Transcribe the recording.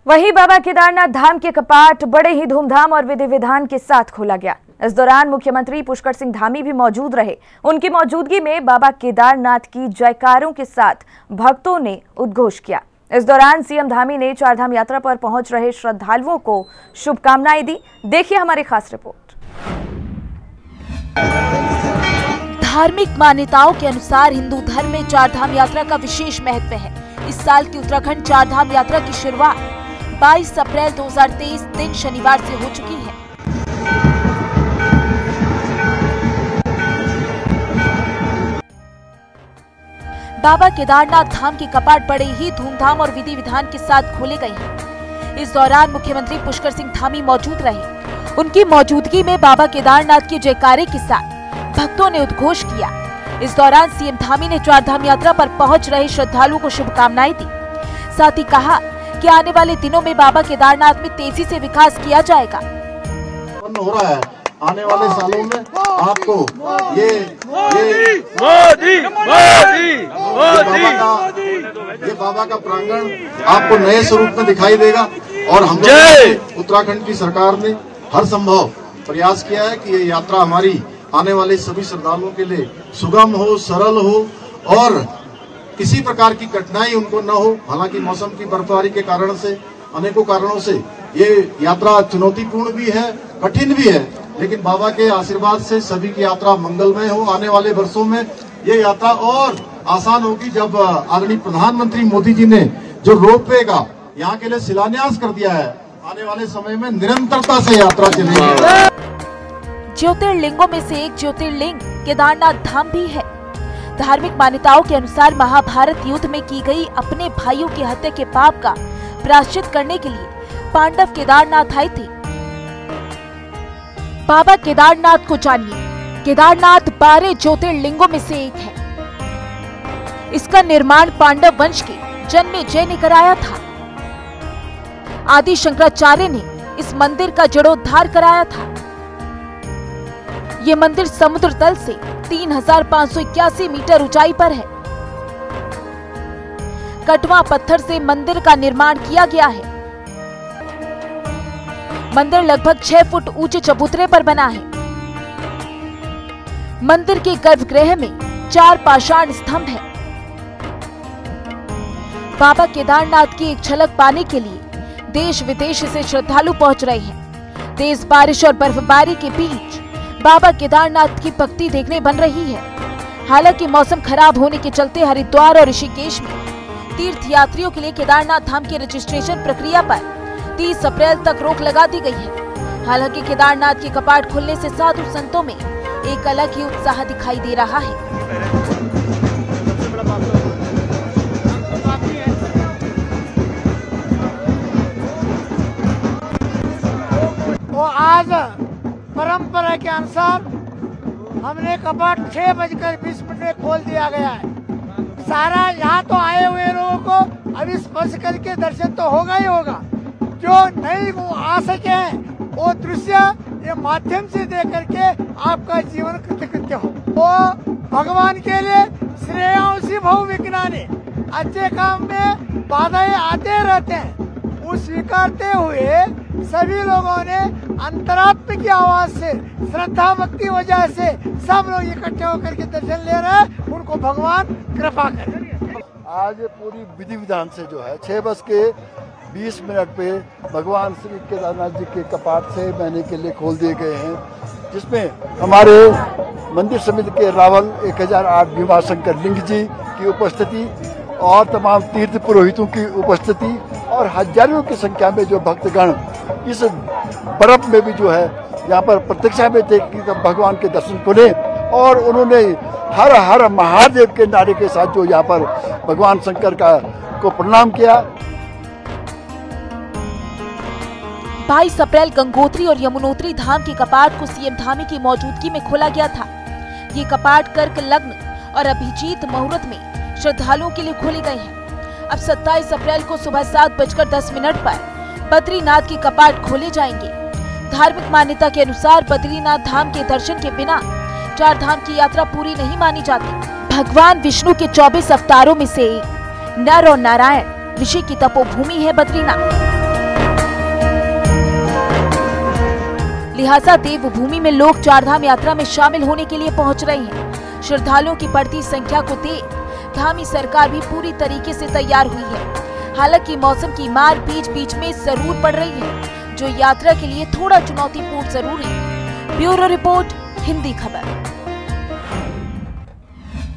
वहीं बाबा केदारनाथ धाम के कपाट बड़े ही धूमधाम और विधि विधान के साथ खोला गया। इस दौरान मुख्यमंत्री पुष्कर सिंह धामी भी मौजूद रहे। उनकी मौजूदगी में बाबा केदारनाथ की जयकारों के साथ भक्तों ने उद्घोष किया। इस दौरान सीएम धामी ने चारधाम यात्रा पर पहुंच रहे श्रद्धालुओं को शुभकामनाएं दी। देखिए हमारी खास रिपोर्ट। धार्मिक मान्यताओं के अनुसार हिंदू धर्म में चारधाम यात्रा का विशेष महत्व है। इस साल की उत्तराखंड चारधाम यात्रा की शुरुआत 22 अप्रैल 2023 दिन शनिवार से हो चुकी है। बाबा केदारनाथ धाम के कपाट बड़े ही धूमधाम और विधि विधान के साथ खोले गए हैं। इस दौरान मुख्यमंत्री पुष्कर सिंह धामी मौजूद रहे। उनकी मौजूदगी में बाबा केदारनाथ के जयकारे के साथ भक्तों ने उद्घोष किया। इस दौरान सीएम धामी ने चारधाम यात्रा पर पहुंच रहे श्रद्धालुओं को शुभकामनाएं दी। साथ ही कहा कि आने वाले दिनों में बाबा केदारनाथ में तेजी से विकास किया जाएगा। हो रहा है आने वाले सालों में आपको ये बाबा का प्रांगण आपको नए स्वरूप में दिखाई देगा। और हम उत्तराखंड की सरकार ने हर संभव प्रयास किया है कि ये यात्रा हमारी आने वाले सभी श्रद्धालुओं के लिए सुगम हो, सरल हो और किसी प्रकार की कठिनाई उनको न हो। हालांकि मौसम की बर्फबारी के कारण से, अनेकों कारणों से ये यात्रा चुनौतीपूर्ण भी है, कठिन भी है, लेकिन बाबा के आशीर्वाद से सभी की यात्रा मंगलमय हो। आने वाले वर्षों में ये यात्रा और आसान होगी जब आदरणीय प्रधानमंत्री मोदी जी ने जो रोपवे का यहाँ के लिए शिलान्यास कर दिया है। आने वाले समय में निरंतरता से यात्रा चलेगी। ज्योतिर्लिंगों में से एक ज्योतिर्लिंग केदारनाथ धाम भी है। धार्मिक मान्यताओं के अनुसार महाभारत युद्ध में की गई अपने भाइयों की हत्या के पाप का प्रायश्चित करने के लिए पांडव केदारनाथ आए थे। बाबा केदारनाथ को जानिए। केदारनाथ 12 ज्योतिर्लिंगों में से एक है। इसका निर्माण पांडव वंश के जन्मेजय ने कराया था। आदि शंकराचार्य ने इस मंदिर का जीर्णोद्धार कराया था। ये मंदिर समुद्र तल से 3581 मीटर ऊंचाई पर है। कटवा पत्थर से मंदिर का निर्माण किया गया है। मंदिर लगभग 6 फुट ऊंचे चबूतरे पर बना है। मंदिर के गर्भगृह में 4 पाषाण स्तंभ हैं। बाबा केदारनाथ की एक झलक पाने के लिए देश विदेश से श्रद्धालु पहुंच रहे हैं। तेज बारिश और बर्फबारी के बीच बाबा केदारनाथ की भक्ति देखने बन रही है। हालांकि मौसम खराब होने के चलते हरिद्वार और ऋषिकेश में तीर्थ यात्रियों के लिए केदारनाथ धाम की रजिस्ट्रेशन प्रक्रिया पर 30 अप्रैल तक रोक लगा दी गई है। हालांकि केदारनाथ के कपाट खुलने से साधु संतों में एक अलग ही उत्साह दिखाई दे रहा है। वो आज परंपरा के अनुसार हमने कपाट 6:20 में खोल दिया गया है। सारा यहाँ तो आए हुए लोगों को अभी स्पर्श करके दर्शन तो होगा ही होगा। जो नहीं वो आ सके वो दृश्य ये माध्यम से देख करके आपका जीवन कृतकृत्य हो। वो भगवान के लिए श्रेयांसी भव विज्ञानी अच्छे काम में बाधाएं आते रहते हैं। वो स्वीकारते हुए सभी लोगों ने अंतरात्मा की आवाज से, श्रद्धा भक्ति वजह से सब लोग इकट्ठे होकर के दर्शन ले रहे हैं। उनको भगवान कृपा करे। आज पूरी विधि विधान से जो है 6:20 पे भगवान श्री केदारनाथ जी के कपाट 6 महीने के लिए खोल दिए गए हैं, जिसमें हमारे मंदिर समिति के रावल 1008 भीमाशंकर लिंग जी की उपस्थिति और तमाम तीर्थ पुरोहितों की उपस्थिति और हजारों की संख्या में जो भक्तगण इस बर्फ में भी जो है यहाँ पर प्रतीक्षा में थे कि भगवान के दर्शन खुले। और उन्होंने हर हर महादेव के नारे के साथ जो यहाँ पर भगवान शंकर को प्रणाम किया। 22 अप्रैल गंगोत्री और यमुनोत्री धाम के कपाट को सीएम धामी की मौजूदगी में खोला गया था। ये कपाट कर्क लग्न और अभिजीत मुहूर्त में श्रद्धालुओं के लिए खोले गए हैं। अब 27 अप्रैल को सुबह 7:10 पर बद्रीनाथ के कपाट खोले जाएंगे। धार्मिक मान्यता के अनुसार बद्रीनाथ धाम के दर्शन के बिना चारधाम की यात्रा पूरी नहीं मानी जाती। भगवान विष्णु के 24 अवतारों में से एक नर और नारायण ऋषि की तपोभूमि है बद्रीनाथ। लिहाजा देवभूमि में लोग चारधाम यात्रा में शामिल होने के लिए पहुंच रहे हैं। श्रद्धालुओं की बढ़ती संख्या को देख धामी सरकार भी पूरी तरीके से तैयार हुई है। हालांकि मौसम की मार बीच बीच में जरूर पड़ रही है, जो यात्रा के लिए थोड़ा चुनौतीपूर्ण जरूर है। ब्यूरो रिपोर्ट, हिंदी खबर।